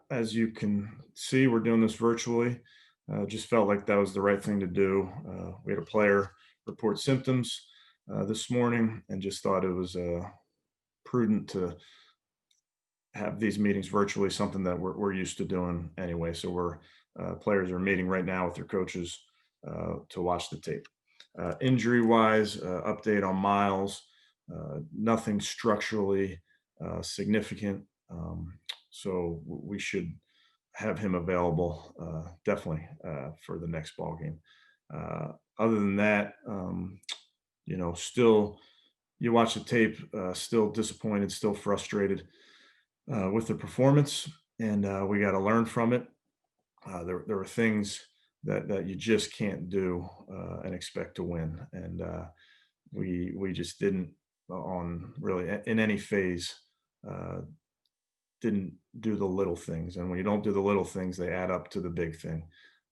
As you can see, we're doing this virtually. Just felt like that was the right thing to do. We had a player report symptoms this morning, and just thought it was prudent to have these meetings virtually, something that we're used to doing anyway. So we're players are meeting right now with their coaches to watch the tape. Injury wise, update on Miles. Nothing structurally significant. So we should have him available definitely for the next ball game. Other than that, still you watch the tape, still disappointed, still frustrated with the performance, and we got to learn from it. There were things that you just can't do and expect to win, and we just didn't on really in any phase. Didn't do the little things, and when you don't do the little things, they add up to the big thing,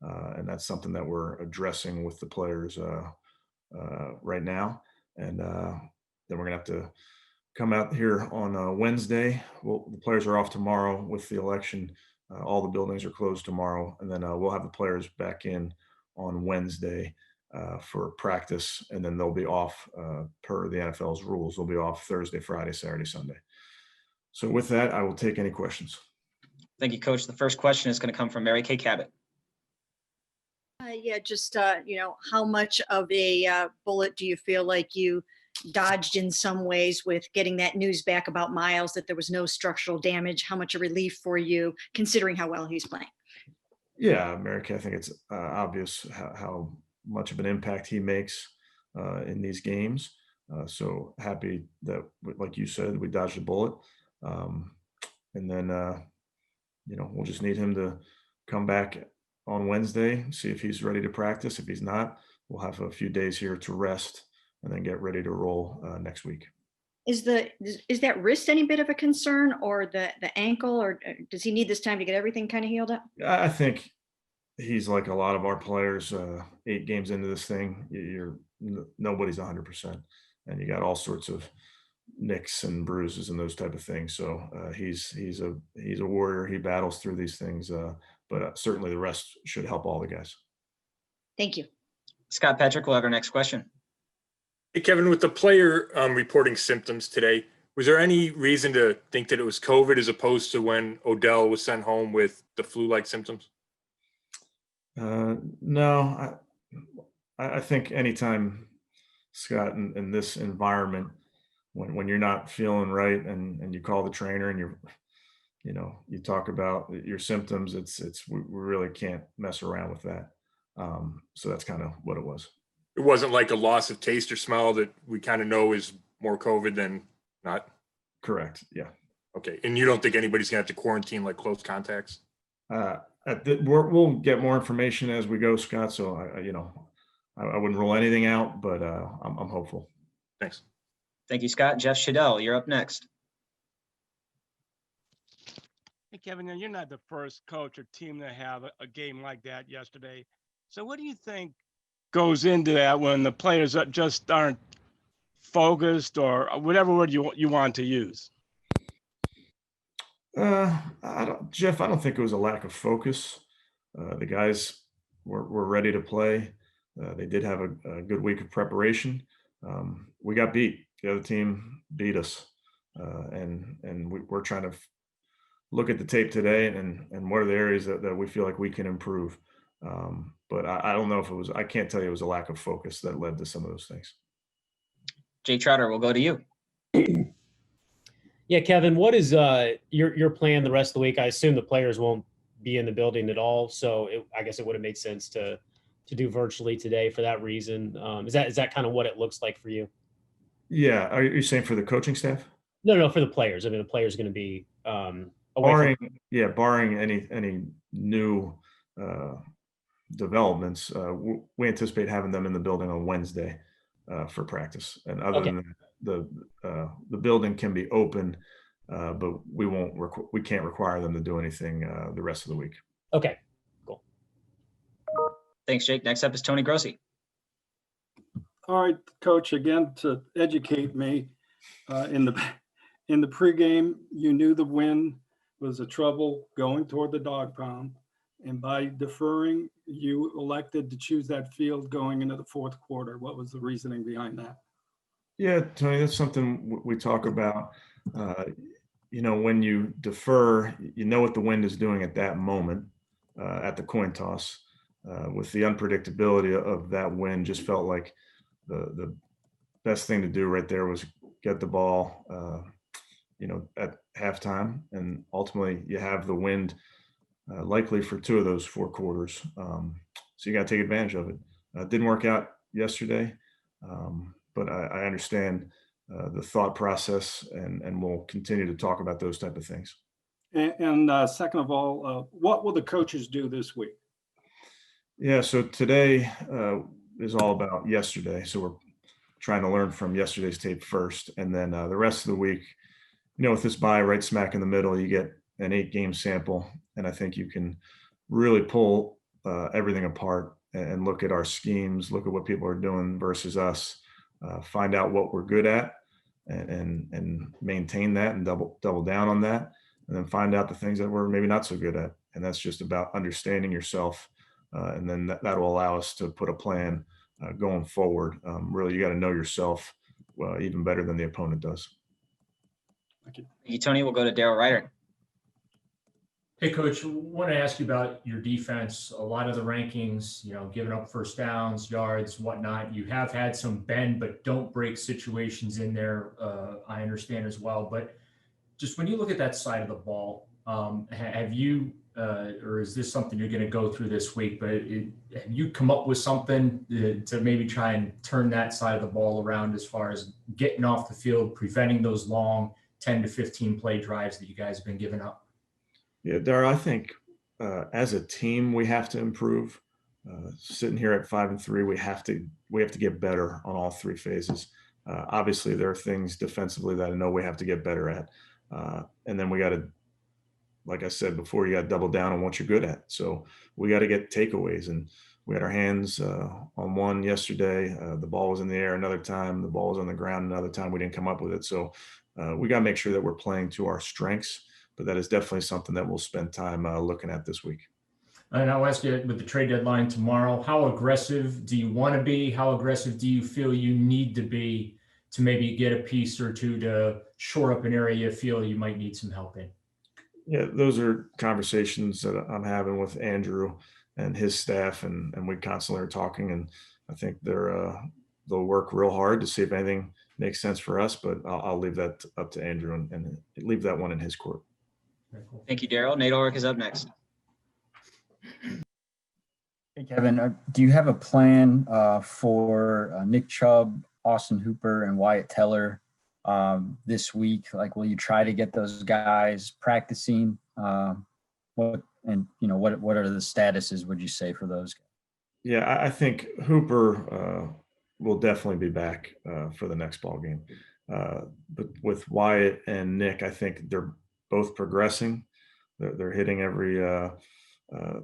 and that's something that we're addressing with the players right now. And then we're gonna have to come out here on Wednesday. Well, the players are off tomorrow with the election. All the buildings are closed tomorrow, and then we'll have the players back in on Wednesday for practice, and then they'll be off per the NFL's rules. They'll be off Thursday, Friday, Saturday, Sunday. So with that, I will take any questions. Thank you, Coach. The first question is going to come from Mary Kay Cabot. Yeah, just, how much of a bullet do you feel like you dodged in some ways with getting that news back about Myles, that there was no structural damage? How much a relief for you, considering how well he's playing? Yeah, America, I think it's obvious how much of an impact he makes in these games. So happy that, like you said, we dodged a bullet. And then, we'll just need him to come back on Wednesday, see if he's ready to practice. If he's not, we'll have a few days here to rest and then get ready to roll next week. Is that wrist any bit of a concern, or the ankle, or does he need this time to get everything kind of healed up? I think he's like a lot of our players. 8 games into this thing, nobody's 100%, and you got all sorts of nicks and bruises and those type of things. So he's a warrior. He battles through these things, but certainly the rest should help all the guys. Thank you. Scott Patrick will have our next question. Hey, Kevin, with the player reporting symptoms today, was there any reason to think that it was COVID as opposed to when Odell was sent home with the flu-like symptoms? No, I think anytime, Scott, in this environment, when you're not feeling right and you call the trainer and you talk about your symptoms, we really can't mess around with that. So that's kind of what it was. It wasn't like a loss of taste or smell that we kind of know is more COVID than not? Correct. Yeah. Okay. And you don't think anybody's going to have to quarantine like close contacts? We'll get more information as we go, Scott. So I wouldn't rule anything out, but I'm hopeful. Thanks. Thank you, Scott. Jeff Shadell, you're up next. Hey, Kevin, you're not the first coach or team to have a game like that yesterday. So what do you think goes into that when the players just aren't focused, or whatever word you want to use? Jeff, I don't think it was a lack of focus. The guys were ready to play. They did have a good week of preparation. We got beat. The other team beat us, and we're trying to look at the tape today and what are the areas that we feel like we can improve. But I don't know if it was. I can't tell you it was a lack of focus that led to some of those things. Jay Trotter, we'll go to you. Yeah, Kevin, what is your plan the rest of the week? I assume the players won't be in the building at all, so I guess it would have made sense to do virtually today for that reason. Is that kind of what it looks like for you? Yeah, are you saying for the coaching staff? No, for the players. I mean, the players are going to be away barring any new developments. We anticipate having them in the building on Wednesday for practice. And other than the building can be open, but we can't require them to do anything the rest of the week. Okay, cool. Thanks, Jake. Next up is Tony Grossi. All right, Coach, again, to educate me, in the pregame, you knew the win was the trouble going toward the dog pound. And by deferring, you elected to choose that field going into the fourth quarter. What was the reasoning behind that? Yeah, Tony, that's something we talk about. When you defer, you know what the wind is doing at that moment at the coin toss. With the unpredictability of that wind, just felt like the best thing to do right there was get the ball, at halftime, and ultimately you have the wind likely for 2 of those 4 quarters. So you got to take advantage of it. Didn't work out yesterday, but I understand the thought process, and we'll continue to talk about those type of things. And second of all, what will the coaches do this week? Yeah, so today is all about yesterday. So we're trying to learn from yesterday's tape first, and then the rest of the week, with this bye right smack in the middle, you get an 8-game sample, and I think you can really pull everything apart and look at our schemes, look at what people are doing versus us, find out what we're good at, and maintain that and double down on that, and then find out the things that we're maybe not so good at. And that's just about understanding yourself, and then that will allow us to put a plan going forward. Really, you got to know yourself even better than the opponent does. Thank you. Thank you, Tony. We'll go to Daryl Ryder. Hey, Coach, I want to ask you about your defense. A lot of the rankings, giving up first downs, yards, whatnot. You have had some bend but don't break situations in there. I understand as well. But just when you look at that side of the ball, have you, or is this something you're going to go through this week? But have you come up with something to maybe try and turn that side of the ball around as far as getting off the field, preventing those long 10 to 15 play drives that you guys have been giving up? Yeah, Dara, I think as a team we have to improve. Sitting here at 5-3, we have to get better on all 3 phases. Obviously, there are things defensively that I know we have to get better at, and then we got to, like I said before, you got to double down on what you're good at. So we got to get takeaways, and we had our hands on one yesterday. The ball was in the air another time. The ball was on the ground another time. We didn't come up with it. So we got to make sure that we're playing to our strengths. But that is definitely something that we'll spend time looking at this week. And I'll ask you, with the trade deadline tomorrow, how aggressive do you want to be? How aggressive do you feel you need to be to maybe get a piece or two to shore up an area you feel you might need some help in? Yeah, those are conversations that I'm having with Andrew and his staff, and we constantly are talking. And I think they'll work real hard to see if anything makes sense for us. But I'll leave that up to Andrew and leave that one in his court. Cool. Thank you, Daryl. Nate Ulrich is up next. Hey, Kevin, do you have a plan for Nick Chubb, Austin Hooper, and Wyatt Teller this week? Like, will you try to get those guys practicing? What are the statuses, would you say, for those guys? Yeah, I think Hooper will definitely be back for the next ball game. But with Wyatt and Nick, I think they're both progressing. They're hitting every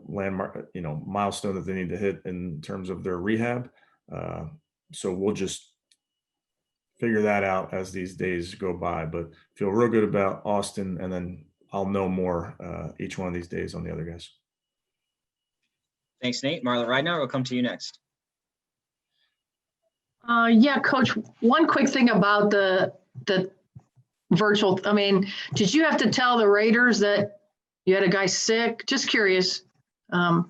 landmark, milestone that they need to hit in terms of their rehab. So we'll just figure that out as these days go by. But feel real good about Austin, and then I'll know more each one of these days on the other guys. Thanks, Nate. Marla Ridenour will come to you next. Yeah, Coach, one quick thing about the virtual, did you have to tell the Raiders that you had a guy sick? Just curious. I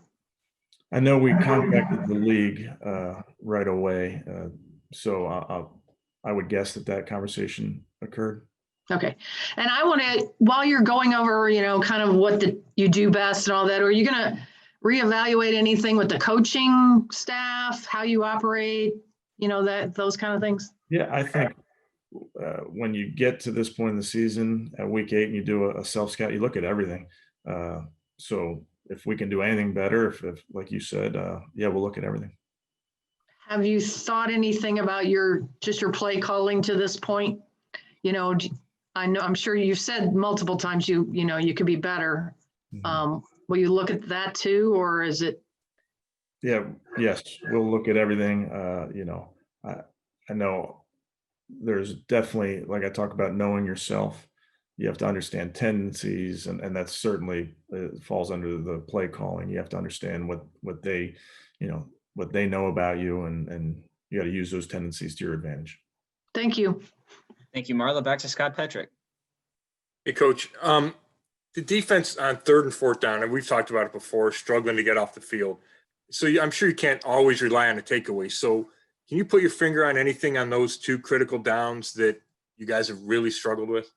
know we contacted the league right away, so I would guess that conversation occurred. Okay. And I want to, while you're going over, kind of what you do best and all that, are you going to reevaluate anything with the coaching staff, how you operate, those kind of things? Yeah, I think when you get to this point in the season at week 8 and you do a self-scout, you look at everything. So if we can do anything better, if like you said, we'll look at everything. Have you thought anything about your play calling to this point? I know, I'm sure you've said multiple times, you could be better. Mm-hmm. Will you look at that too, or is it? Yeah, yes, we'll look at everything. I know there's definitely, like I talk about, knowing yourself. you have to understand tendencies, and that certainly falls under the play calling. You have to understand what they, what they know about you, and you got to use those tendencies to your advantage. Thank you. Thank you, Marla. Back to Scott Petrick. Hey, Coach. The defense on 3rd and 4th down, and we've talked about it before, struggling to get off the field. So I'm sure you can't always rely on a takeaway. So can you put your finger on anything on those 2 critical downs that you guys have really struggled with?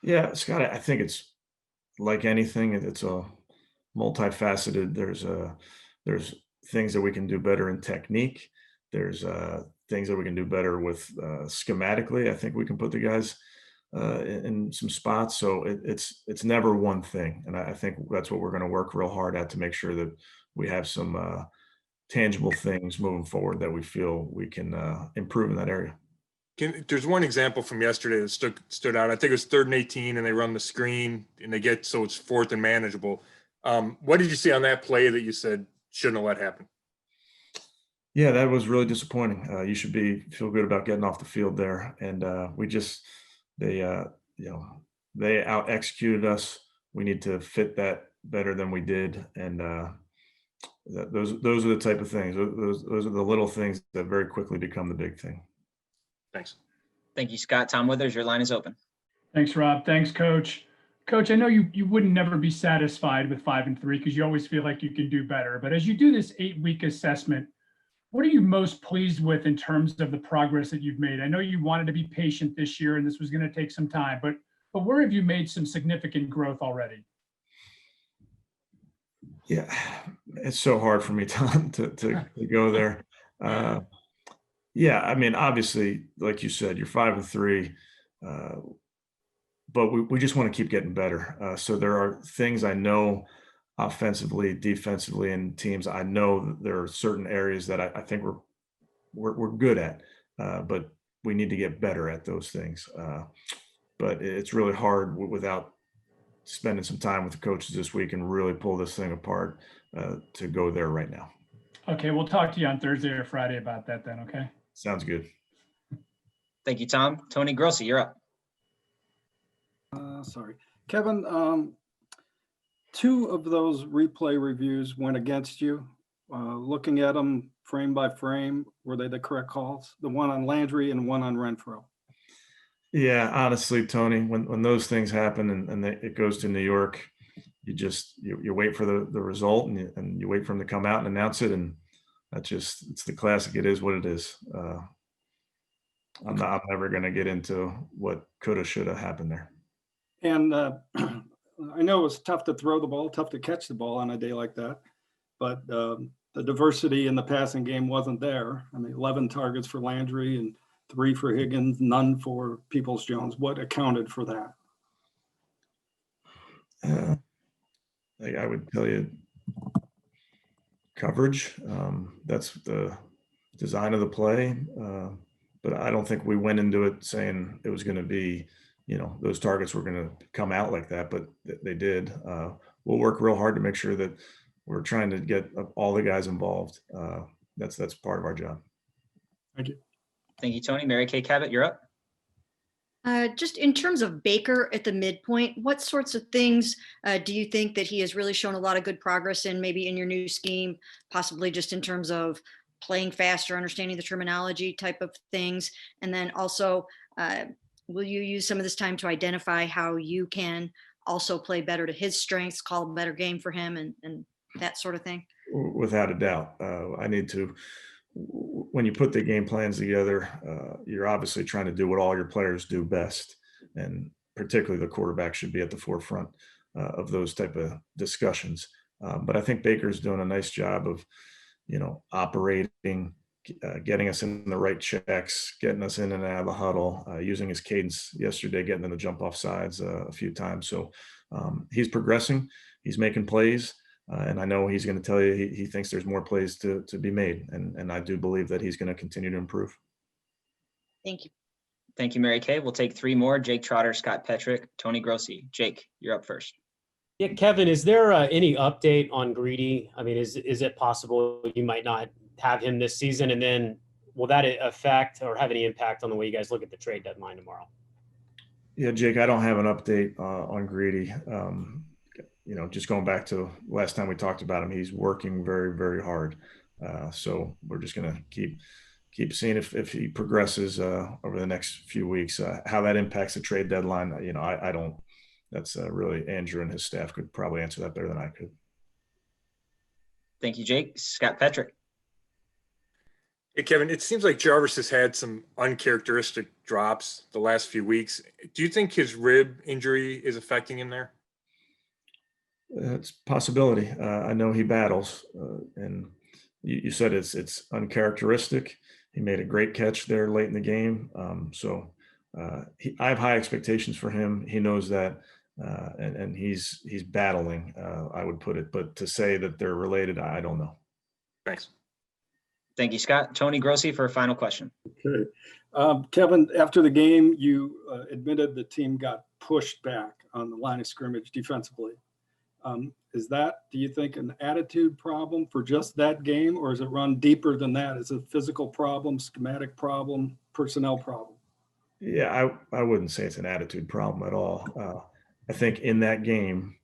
Yeah, Scott, I think it's like anything. It's a multifaceted. There's things that we can do better in technique. There's things that we can do better with schematically. I think we can put the guys in some spots. So it's never one thing, and I think that's what we're going to work real hard at, to make sure that we have some tangible things moving forward that we feel we can improve in that area. There's one example from yesterday that stood out. I think it was 3rd and 18, and they run the screen, and they get so it's 4th and manageable. What did you see on that play that you said shouldn't have let happen? Yeah, that was really disappointing. You should feel good about getting off the field there, and they out executed us. We need to fit that better than we did, and those are the type of things. Those are the little things that very quickly become the big thing. Thanks. Thank you, Scott. Tom Withers, your line is open. Thanks, Rob. Thanks, Coach. Coach, I know you wouldn't never be satisfied with 5-3 because you always feel like you can do better. But as you do this 8-week assessment, what are you most pleased with in terms of the progress that you've made? I know you wanted to be patient this year and this was going to take some time, but where have you made some significant growth already? Yeah, it's so hard for me, Tom, to go there. Yeah, I mean, obviously, like you said, you're 5-3, but we just want to keep getting better. So there are things I know offensively, defensively, and teams. I know that there are certain areas that I think we're good at, but we need to get better at those things. But it's really hard without spending some time with the coaches this week and really pull this thing apart to go there right now. Okay, we'll talk to you on Thursday or Friday about that then, okay? Sounds good. Thank you, Tom. Tony Grossi, you're up. Sorry. Kevin, 2 of those replay reviews went against you. Looking at them frame by frame, were they the correct calls? The one on Landry and one on Renfro. Yeah, honestly, Tony, when those things happen and it goes to New York, you wait for the result and you wait for them to come out and announce it, and it's the classic. It is what it is. I'm never going to get into what coulda, shoulda happened there. And I know it was tough to throw the ball, tough to catch the ball on a day like that, but the diversity in the passing game wasn't there. I mean, 11 targets for Landry and 3 for Higgins, none for Peoples-Jones. What accounted for that? I would tell you coverage. That's the design of the play. But I don't think we went into it saying it was going to be, those targets were going to come out like that, but they did. We'll work real hard to make sure that we're trying to get all the guys involved. That's part of our job. Thank you. Thank you, Tony. Mary Kay Cabot, you're up. Just in terms of Baker at the midpoint, what sorts of things do you think that he has really shown a lot of good progress in, maybe in your new scheme, possibly just in terms of playing faster, understanding the terminology type of things? And then also, will you use some of this time to identify how you can also play better to his strengths, call a better game for him, and that sort of thing? Without a doubt. I need to, when you put the game plans together, you're obviously trying to do what all your players do best. And particularly the quarterback should be at the forefront of those type of discussions. But I think Baker's doing a nice job of, operating, getting us in the right checks, getting us in and out of the huddle, using his cadence yesterday, getting in the jump off sides a few times. So he's progressing, he's making plays. And I know he's going to tell you he thinks there's more plays to be made. And I do believe that he's going to continue to improve. Thank you. Thank you, Mary Kay. We'll take 3 more. Jake Trotter, Scott Petrick, Tony Grossi. Jake, you're up first. Yeah, Kevin, is there any update on Greedy? I mean, is it possible you might not have him this season? And then will that affect or have any impact on the way you guys look at the trade deadline tomorrow? Yeah, Jake, I don't have an update on Greedy. Just going back to last time we talked about him, he's working very, very hard. So we're just going to keep seeing if he progresses over the next few weeks. How that impacts the trade deadline, I don't. That's really Andrew and his staff could probably answer that better than I could. Thank you, Jake. Scott Petrick. Hey, Kevin, it seems like Jarvis has had some uncharacteristic drops the last few weeks. Do you think his rib injury is affecting him there? It's a possibility. I know he battles, and you said it's uncharacteristic. He made a great catch there late in the game. I have high expectations for him. He knows that, and he's battling. I would put it, but to say that they're related, I don't know. Thanks. Thank you, Scott. Tony Grossi for a final question. Okay. Kevin, after the game, you admitted the team got pushed back on the line of scrimmage defensively. Is that, do you think, an attitude problem for just that game, or is it run deeper than that? Is it a physical problem, schematic problem, personnel problem? Yeah, I wouldn't say it's an attitude problem at all. I think in that game,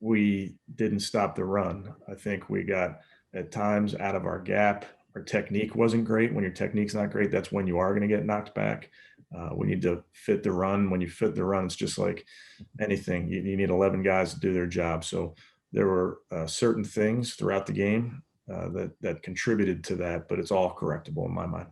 we didn't stop the run. I think we got at times out of our gap. Our technique wasn't great. When your technique's not great, that's when you are going to get knocked back. We need to fit the run. When you fit the run, it's just like anything. You need 11 guys to do their job. So there were certain things throughout the game that contributed to that, but it's all correctable in my mind.